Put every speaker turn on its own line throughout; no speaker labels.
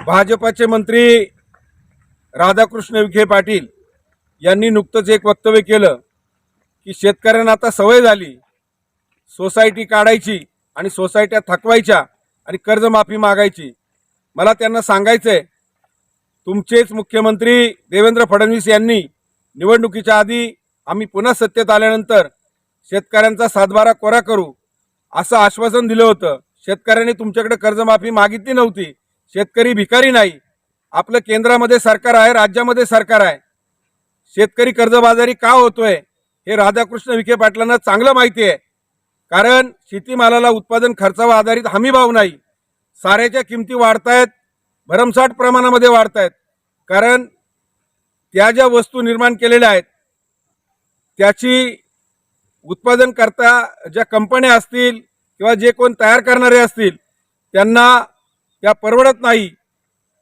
भाजपाचे मंत्री राधाकृष्ण विखे पाटील यांनी नुकतंच एक वक्तव्य केलं की शेतकऱ्यांना आता सवय झाली सोसायटी काढायची आणि सोसायट्या थकवायच्या आणि कर्जमाफी मागायची। मला त्यांना सांगायचंय, तुमचेच मुख्यमंत्री देवेंद्र फडणवीस यांनी निवडणुकीच्या आधी आम्ही पुन्हा सत्तेत आल्यानंतर शेतकऱ्यांचा सातबारा कोरा करू असं आश्वासन दिलं होतं। शेतकऱ्यांनी तुमच्याकडे कर्जमाफी मागितली नव्हती। शेतकरी भिकारी नाही। आपलं केंद्रामध्ये सरकार आहे, राज्यामध्ये सरकार आहे। शेतकरी कर्जबाजारी का होतोय हे राधाकृष्ण विखे पाटलांना चांगलं माहिती आहे। कारण शेतीमालाला उत्पादन खर्चावर आधारित हमी भाव नाही। साऱ्याच्या किमती वाढतायत, भरमसाठ प्रमाणामध्ये वाढतायत। कारण त्या ज्या वस्तू निर्माण केलेल्या आहेत त्याची उत्पादन करता ज्या कंपन्या असतील किंवा जे कोण तयार करणारे असतील त्यांना त्या परवडत नाही,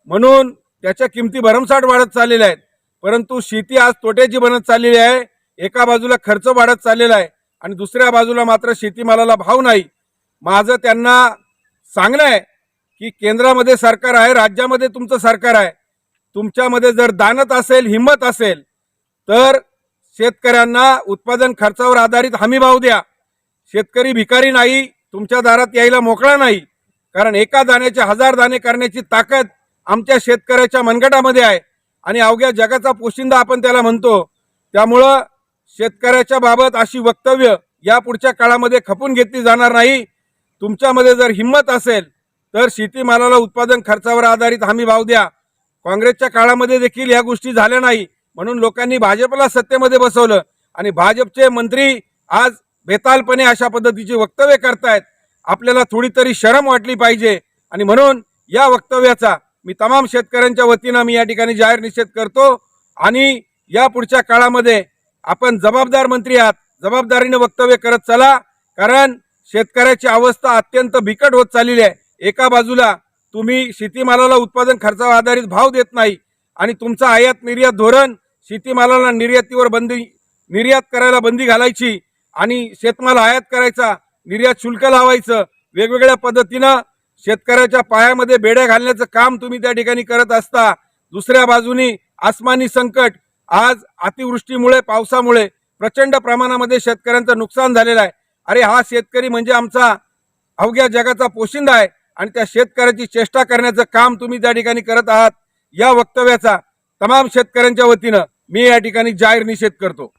म्हणून त्याच्या किमती भरमसाठ वाढत चाललेल्या आहेत। परंतु शेती आज तोट्याची बनत चाललेली आहे। एका बाजूला खर्च वाढत चाललेला आहे आणि दुसऱ्या बाजूला मात्र शेतीमालाला भाव नाही। माझं त्यांना सांगणं आहे की केंद्रामध्ये सरकार आहे, राज्यामध्ये तुमचं सरकार आहे। तुमच्यामध्ये जर दानत असेल, हिम्मत असेल तर शेतकऱ्यांना उत्पादन खर्चावर आधारित हमी भाव द्या। शेतकरी भिकारी नाही, तुमच्या दारात यायला मोकळा नाही। कारण एका दाण्याचे 1000 दाणे करण्याची ताकद आमच्या शेतकऱ्याच्या मनगटामध्ये आहे आणि अवघ्या जगाचा पोशिंदा आपण त्याला म्हणतो। त्यामुळं शेतकऱ्याच्या बाबत अशी वक्तव्य यापुढच्या काळामध्ये खपून घेतली जाणार नाही। तुमच्यामध्ये जर हिम्मत असेल तर शेतीमालाला उत्पादन खर्चावर आधारित हमी भाव द्या। काँग्रेसच्या काळामध्ये देखील या गोष्टी झाल्या नाही, म्हणून लोकांनी भाजपला सत्तेमध्ये बसवलं आणि भाजपचे मंत्री आज बेतालपणे अशा पद्धतीची वक्तव्य करतायत। आपल्याला थोडी तरी शरम वाटली पाहिजे आणि म्हणून या वक्तव्याचा मी तमाम शेतकऱ्यांच्या वतीनं मी या ठिकाणी जाहीर निषेध करतो आणि या पुढच्या काळामध्ये आपण जबाबदार मंत्री आहात, जबाबदारीने वक्तव्य करत चला। कारण शेतकऱ्याची अवस्था अत्यंत बिकट होत चाललेली आहे। एका बाजूला तुम्ही शेतीमालाला उत्पादन खर्चावर आधारित भाव देत नाही आणि तुमचा आयात निर्यात धोरण शेतीमालाला निर्यात करायला बंदी घालायची आणि शेतमाल आयात करायचा, निर्यात शुल्क लावायचं, वेगवेगळ्या पद्धतीनं शेतकऱ्याच्या पायामध्ये बेड्या घालण्याचं काम तुम्ही त्या ठिकाणी करत असता। दुसऱ्या बाजूनी आसमानी संकट, आज अतिवृष्टीमुळे पावसामुळे प्रचंड प्रमाणामध्ये शेतकऱ्यांचं नुकसान झालेलं आहे। अरे हा शेतकरी म्हणजे आमचा अवघ्या जगाचा पोशिंदा आहे आणि त्या शेतकऱ्याची चेष्टा करण्याचं काम तुम्ही त्या ठिकाणी करत आहात। या वक्तव्याचा तमाम शेतकऱ्यांच्या वतीनं मी या ठिकाणी जाहीर निषेध करतो।